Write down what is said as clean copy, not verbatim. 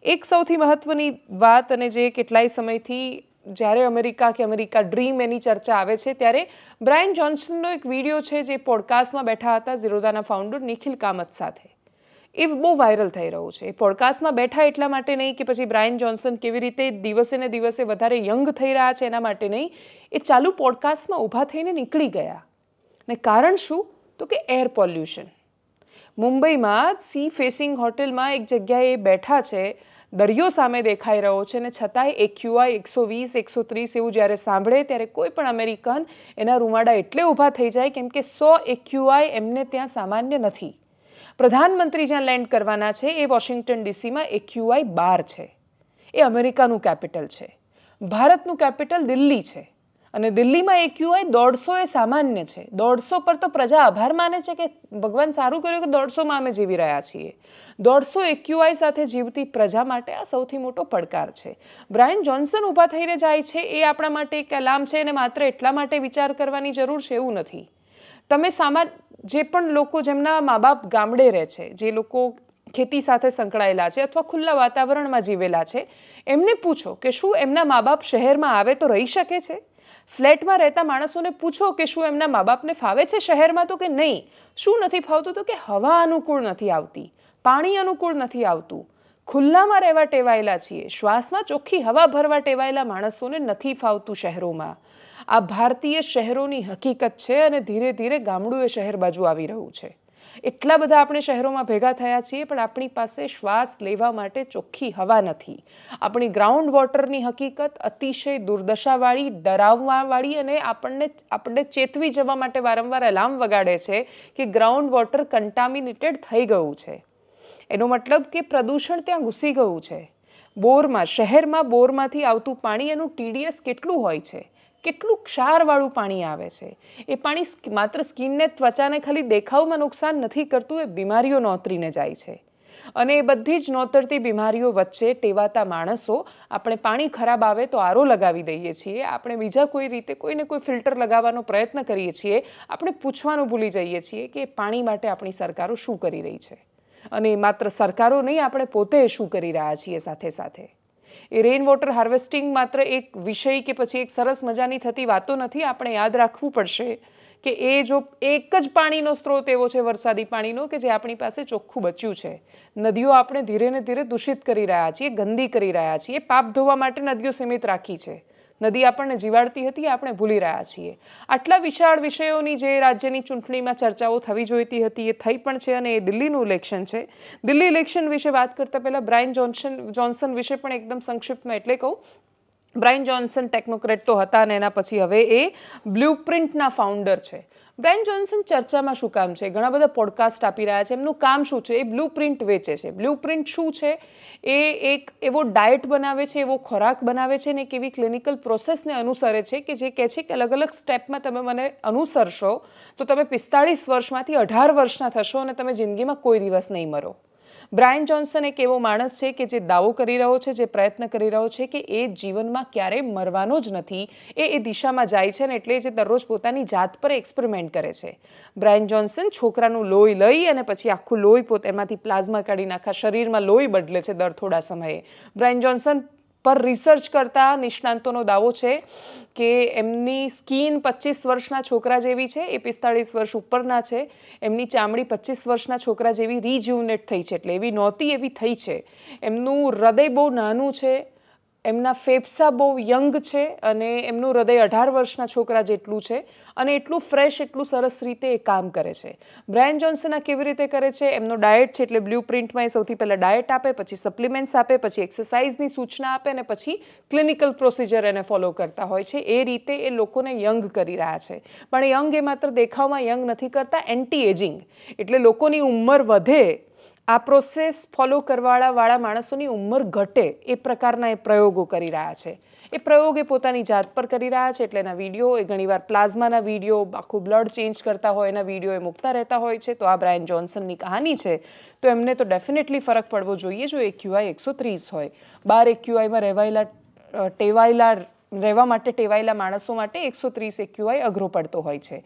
એક સૌથી મહત્વની વાત, અને જે કેટલાય સમયથી જ્યારે અમેરિકા ડ્રીમ એની ચર્ચા આવે છે, ત્યારે બ્રાયન જોન્સનનો એક વિડીયો છે જે પોડકાસ્ટમાં બેઠા હતા ઝીરોધાના ફાઉન્ડર નિખિલ કામત સાથે. એ બહુ વાયરલ થઈ રહ્યું છે. એ પોડકાસ્ટમાં બેઠા એટલા માટે નહીં કે પછી બ્રાયન જોન્સન કેવી રીતે દિવસે ને દિવસે વધારે યંગ થઈ રહ્યા છે એના માટે નહીં, એ ચાલુ પોડકાસ્ટમાં ઊભા થઈને નીકળી ગયા. ને કારણ શું? તો કે એર પોલ્યુશન. મુંબઈમાં સી ફેસિંગ હોટેલમાં એક જગ્યાએ બેઠા છે, દરિયો સામે દેખાઈ રહ્યો છે, અને છતાંય AQI 120, 130 એવું જ્યારે સાંભળે ત્યારે કોઈ પણ અમેરિકન એના રૂમાડા એટલે ઊભા થઈ જાય, કેમ કે 100 AQI એમને ત્યાં સામાન્ય નથી. પ્રધાનમંત્રી જ્યાં લેન્ડ કરવાના છે એ વોશિંગ્ટન ડીસીમાં AQI 12 છે. એ અમેરિકાનું કેપિટલ છે. ભારતનું કેપિટલ દિલ્હી છે, અને દિલ્હીમાં AQI 150 એ સામાન્ય છે. 150 પર તો પ્રજા આભાર માને છે કે ભગવાન સારું કર્યું કે 150માં અમે જીવી રહ્યા છીએ. 150 AQI સાથે જીવતી પ્રજા માટે આ સૌથી મોટો પડકાર છે. બ્રાયન જોન્સન ઊભા થઈને જાય છે એ આપણા માટે એક એલાર્મ છે, અને માત્ર એટલા માટે વિચાર કરવાની જરૂર છે એવું નથી. તમે જે પણ લોકો જેમના મા બાપ ગામડે રહે છે, જે લોકો ખેતી સાથે સંકળાયેલા છે અથવા ખુલ્લા વાતાવરણમાં જીવેલા છે, એમને પૂછો કે શું એમના મા બાપ શહેરમાં આવે તો રહી શકે છે? ફ્લેટમાં રહેતા માણસોને પૂછો કે શું એમના મા બાપને ફાવે છે શહેરમાં, તો કે નહીં. શું નથી ફાવતું? તો કે હવા અનુકૂળ નથી આવતી, પાણી અનુકૂળ નથી આવતું. ખુલ્લામાં રહેવા ટેવાયેલા છીએ, શ્વાસમાં ચોખ્ખી હવા ભરવા ટેવાયેલા માણસોને નથી ફાવતું શહેરોમાં. આ ભારતીય શહેરોની હકીકત છે, અને ધીરે ધીરે ગામડું એ શહેર બાજુ આવી રહ્યું છે. એટલા બધા આપણે શહેરોમાં ભેગા થયા છીએ, પણ આપણી પાસે શ્વાસ લેવા માટે ચોખ્ખી હવા નથી. આપણી ગ્રાઉન્ડ વોટરની હકીકત અતિશય દુર્દશાવાળી, ડરાવવાવાળી, અને આપણને ચેતવી જવા માટે વારંવાર એલાર્મ વગાડે છે કે ગ્રાઉન્ડ વોટર કન્ટામિનેટેડ થઈ ગયું છે. એનો મતલબ કે પ્રદૂષણ ત્યાં ઘૂસી ગયું છે. શહેરમાં બોરમાંથી આવતું પાણી, એનું TDS કેટલું હોય છે, કેટલું ક્ષારવાળું પાણી આવે છે. એ પાણી માત્ર સ્કિનને, ત્વચાને ખાલી દેખાવમાં નુકસાન નથી કરતું, એ બીમારીઓ નોતરીને જાય છે. અને એ બધી જ નોતરતી બીમારીઓ વચ્ચે ટેવાતા માણસો આપણે પાણી ખરાબ આવે તો RO લગાવી દઈએ છીએ, આપણે બીજા કોઈ રીતે કોઈને કોઈ ફિલ્ટર લગાવવાનો પ્રયત્ન કરીએ છીએ. આપણે પૂછવાનું ભૂલી જઈએ છીએ કે પાણી માટે આપણી સરકારો શું કરી રહી છે, અને માત્ર સરકારો નહીં, આપણે પોતે શું કરી રહ્યા છીએ સાથે સાથે. એ રેઇન વોટર હાર્વેસ્ટિંગ માત્ર એક વિષય કે પછી એક સરસ મજાની થતી વાતો નથી. આપણે યાદ રાખવું પડશે કે એ જો એક જ પાણીનો સ્ત્રોત એવો છે, વરસાદી પાણીનો, કે જે આપણી પાસે ચોખ્ખું બચ્યું છે. નદીઓ આપણે ધીરે ને ધીરે દૂષિત કરી રહ્યા છીએ, ગંદી કરી રહ્યા છીએ. પાપ ધોવા માટે નદીઓ સીમિત રાખી છે. નદી આપણને જીવાડતી હતી, આપણે ભૂલી રહ્યા છીએ. આટલા વિશાળ વિષયોની જે રાજ્યની ચૂંટણીમાં ચર્ચાઓ થવી જોઈતી હતી એ થઈ પણ છે, અને એ દિલ્હીનું ઇલેક્શન છે. દિલ્હી ઇલેક્શન વિશે વાત કરતા પહેલા બ્રાયન જોન્સન વિશે પણ એકદમ સંક્ષિપ્તમાં એટલે કહું. બ્રાયન જોન્સન ટેકનોક્રેટ તો હતા, અને એના પછી હવે એ બ્લુપ્રિન્ટના ફાઉન્ડર છે. બ્રાયન જોન્સન ચર્ચામાં શું કામ છે? ઘણા બધા પોડકાસ્ટ આપી રહ્યા છે. એમનું કામ શું છે? એ બ્લુપ્રિન્ટ વેચે છે. બ્લુપ્રિન્ટ શું છે? એ એક એવો ડાયટ બનાવે છે, એવો ખોરાક બનાવે છે, ને એક એવી ક્લિનિકલ પ્રોસેસને અનુસરે છે કે જે કહે છે કે અલગ અલગ સ્ટેપમાં તમે મને અનુસરશો તો તમે 45 વર્ષમાંથી 18 વર્ષના થશો, અને તમે જિંદગીમાં કોઈ દિવસ નહીં મરો. બ્રાયન જોન્સન એક એવો માણસ છે કે જે દાવો કરી રહ્યો છે, જે પ્રયત્ન કરી રહ્યો છે કે એ જીવનમાં ક્યારેય મરવાનો જ નથી. એ દિશામાં જાય છે, ને એટલે જે દરરોજ પોતાની જાત પર એક્સપેરિમેન્ટ કરે છે. બ્રાયન જોન્સન છોકરાનું લોહી લઈ અને પછી આખું લોહી પોતે એમાંથી પ્લાઝમા કાઢીને આખા શરીરમાં લોહી બદલે છે દર થોડા સમયે. બ્રાયન જોન્સન પર રિસર્ચ કરતા નિષ્ણાંતોનો દાવો છે કે એમની સ્કિન 25 વર્ષના છોકરા જેવી છે, એ 45 વર્ષ ઉપરના છે. એમની ચામડી 25 વર્ષના છોકરા જેવી રિજ્યુનેટ થઈ છે, એટલે એવી નહોતી એવી થઈ છે. એમનું હૃદય બહુ નાનું છે, એમના ફેફસા બહુ યંગ છે, અને એમનું હૃદય 18 વર્ષના છોકરા જેટલું છે, અને એટલું ફ્રેશ, એટલું સરસ રીતે એ કામ કરે છે. બ્રાયન જોન્સન આ કેવી રીતે કરે છે? એમનો ડાયટ છે, એટલે બ્લુપ્રિન્ટમાં એ સૌથી પહેલાં ડાયટ આપે, પછી સપ્લિમેન્ટ્સ આપે, પછી એક્સરસાઇઝની સૂચના આપે, અને પછી ક્લિનિકલ પ્રોસિજર એને ફોલો કરતા હોય છે. એ રીતે એ લોકોને યંગ કરી રહ્યા છે. પણ એ યંગ એ માત્ર દેખાવમાં યંગ નથી કરતા, એન્ટી એજિંગ, એટલે લોકોની ઉંમર વધે, આ પ્રોસેસ ફોલો કરવાવાળા માણસોની ઉંમર ઘટે, એ પ્રકારના એ પ્રયોગો કરી રહ્યા છે. એ પ્રયોગ એ પોતાની જાત પર કરી રહ્યા છે, એટલે એના વિડીયો, એ ઘણીવાર પ્લાઝમાના વિડીયો, આખું બ્લડ ચેન્જ કરતા હોય એના વિડીયો એ મૂકતા રહેતા હોય છે. તો આ બ્રાયન જોન્સનની કહાની છે. તો એમને તો ડેફિનેટલી ફરક પડવો જોઈએ જો AQI 130 હોય. 12 AQIમાં રહેવા માટે ટેવાયેલા માણસો માટે 130 AQI અઘરો પડતો હોય છે.